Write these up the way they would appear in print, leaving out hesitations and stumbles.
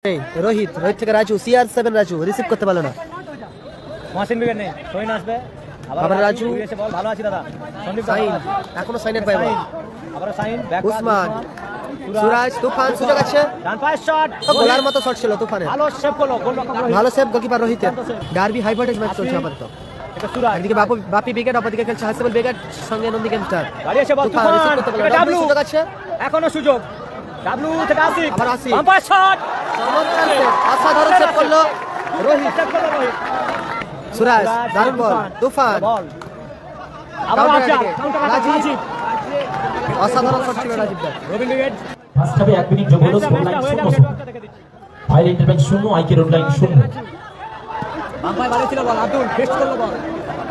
রোহিত থেকে Raju CR7 Raju receive করতে পারলো না। মহসিন বিকেট নেই, সোহিন আসবে আবার রাজু এসে বল ভালো আছে দাদা। সন্দীপ সাইন এখনো সাইনের পাইবো। আবার সাইন ব্যাক উসমান সুরাজ তুফান সুযোগ আছে, ডান পায়ের শট গোলার মতো শট ছিল তুফানের, ভালো সেভ করলো গোলরক্ষক রোহিত, ভালো সেভ গোলকিপার রোহিতের। ডার্বি হাই ভোল্টেজ ম্যাচ চলছে আপাতত। এটা সুরাজ, একদিকে বাপি উইকেট, অপরদিকে খেলছে হাসিবুল উইকেট সঙ্গে নন্দী গেমস্টার। গাড়ি এসে বল তুফান রিসিভ করতে পারলো না। ডাবলু সুযোগ আছে, এখনো সুযোগ, ডাবলু থেকে আসিফ, আবার আসিফ বাম পায়ের শট চমৎকার সেভ, অসাধারণ সেভ করলো রোহিত। সেভ করলো রোহিত, সুরাজ দারুণ বল, তুফান বল আবার কাউন্টার রাজীব, অসাধারণ শট ছিল রাজীবদার। রবিন উইকেট ফার্স্ট হাফে 1 মিনিট যোগ হলো, স্কোর লাইন 0-0। ফাইনাল ইন্টারভেনশন 0, আইকে রুট লাইন 0। বাম পায়ে বাড়ি ছিল বল, আব্দুল ফেস্ট করলো বল,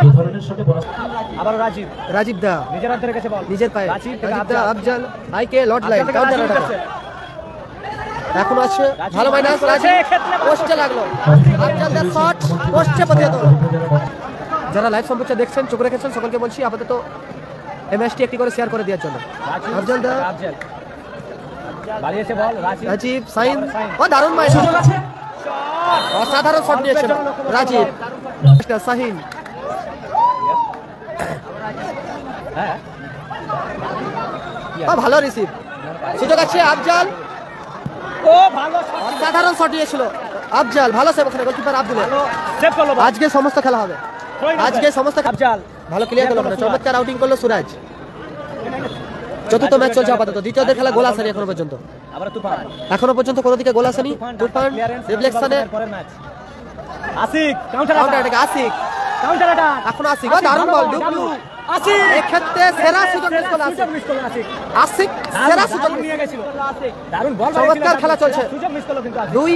এই ধরনের শটে বোনাস। আবার রাজীব দা নিজের হাতে রেখেছে বল, নিজের পায়ে, রাজীব দা আফজাল আইকে লট লাইন কাউন্টার অ্যাটাক এখন আছে, ভালো মাইনাস রাজীব পোস্টে লাগলো, আফজাল দা শট পোস্টে প্রতিহত হলো। যারা লাইভ সম্প্রচার দেখছেন চোখ রেখেছেন সকলকে বলছি আপাতত এই ম্যাচটি একটি করে শেয়ার করে দেওয়ার জন্য। আফজাল দা বাড়ি এসে বল, রাজীব সাইন, ও দারুণ মাইনাস, অসাধারণ শট নিয়েছেন রাজীব। সাহিন ভালো রিসিভ, সুযোগ আছে আফজাল, ও ভালো অসাধারণ শট নিয়েছিল আফজাল, ভালো সেভ ওখানে গোলকিপার আব্দুল। সেভ করলো বল, আজকে সমস্ত খেলা হবে, আজকে সমস্ত আফজাল ভালো ক্লিয়ার করলো, চমৎকার আউটিং করলো সুরাজ। চতুর্থ ম্যাচ চলছে আপাতত, দ্বিতীয়দের খেলা গোল আসেনি এখনো পর্যন্ত, আবার তুফান এখনো পর্যন্ত কোনো দিকে গোল আসেনি। তুফান রিফ্লেকশনে পরের match Ashik counter attack, Ashik counter attack, এখন আসিক, ও দারুণ বল ডুবলু, আসিক এই ক্ষেত্রে সেরা সুযোগ মিস করলো আসিক, মিস করলো আসিক, আসিক সেরা সুযোগ নিয়ে গেছিল আসিক, দারুণ বল, চমৎকার খেলা চলছে, সুযোগ মিস করলো কিন্তু আসিক। দুই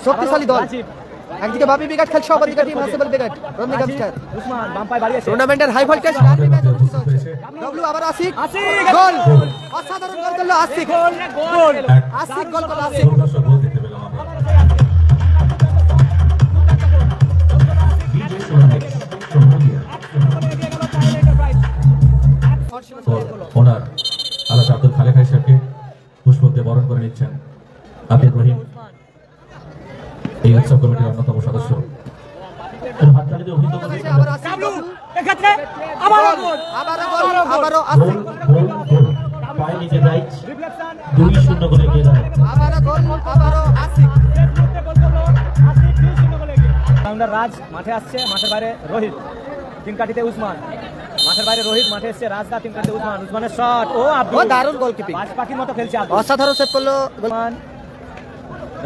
শক্তিশালী দল, রাজীব, একদিকে বাপি উইকেট খেলছে, অপরদিকে টিম হাসিবুল উইকেট রন্নি গেমস্টার। উসমান বাম পায়ে বাড়ি আছে, টুর্নামেন্টের হাই ভোল্টেজ ডার্বি ম্যাচ অনুষ্ঠিত হচ্ছে। ডব্লু আবার আসিক গোল, অসাধারণ গোল করলো আসিক, গোল আসিক গোল করলো আসিক। দর্শক গোল দেখতে পেলাম আমরা। বিজয় সোনালি সোনালিয়া ওনার আলাস আব্দুল খালেক ভাই সাহেবকে পুষ্প দিয়ে বরণ করে নিচ্ছেন আব্দুল রহিম, এই উৎসব কমিটির অন্যতম সদস্য। হাততালি দিয়ে অভিনন্দন করছি। আবার আসিক ডাবলু ডব্লু, এক্ষেত্রে আবারও গোল, আবারও গোল আসিক, গোল গোল পায় নিজের রাইট, রিফ্লেকশন 2-0 গোলে এগিয়ে যায়। আবারও গোল, আবারও আসিক। কাউন্টার রাজ মাঠে আসছে, মাঠের বাইরে রোহিত, তিন কাঠিতে উসমান, মাঠের বাইরে রোহিত, মাঠে এসছে রাজদা, তিন কাঠিতে উসমান, উসমানের শট, ও ও আব্দুল দারুণ গোলকিপিং, পাঁচ পাখির মতো খেলছে আব্দুল, অসাধারণ সেভ করলো Usman,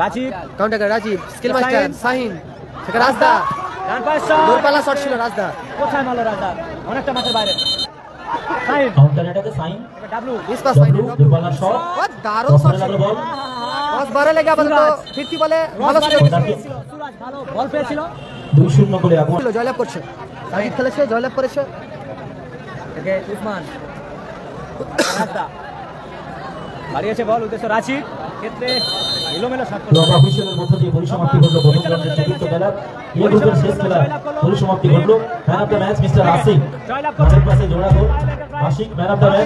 Rajib counter Rajib, skill master Shahin, সেখানে রাজদা ডান পায়ের শট, দূরপাল্লা শট ছিল রাজদা, কোথায় মারলো রাজদা, অনেকটা মাঠের বাইরে, সাইন কাউন্টার অ্যাটাকে সাইন, ডাবলু মিসপাস পাইনি, দুর্বলার শট, ও দারুণ শট ছিল, বল 10-12 লেগে আপাতত ফিরতি বলে ভালো সুযোগ সুরাজ ভালো বল পেয়েছিল, 2-0 গোলে আগুন। ছিল, জয়লাভ করছে, সাহিন খেলেছে জয়লাভ করেছে। থেকে উসমান, রাজদা বাড়িয়েছে বল, উদ্দেশ্য রাজীব, ক্ষেত্রে এলোমেলো শট করলো, লম্বা হুইসেলের মধ্য দিয়ে পরিসমাপ্তি ঘটলো প্রথম রাউন্ডের চতুর্থ খেলা। এই গ্রুপের শেষ খেলা পরিসমাপ্তি ঘটলো। Man of the match mister Asif, জয়লাভ মাঠের পাশে জোড়া গোল, Ashik man of the match.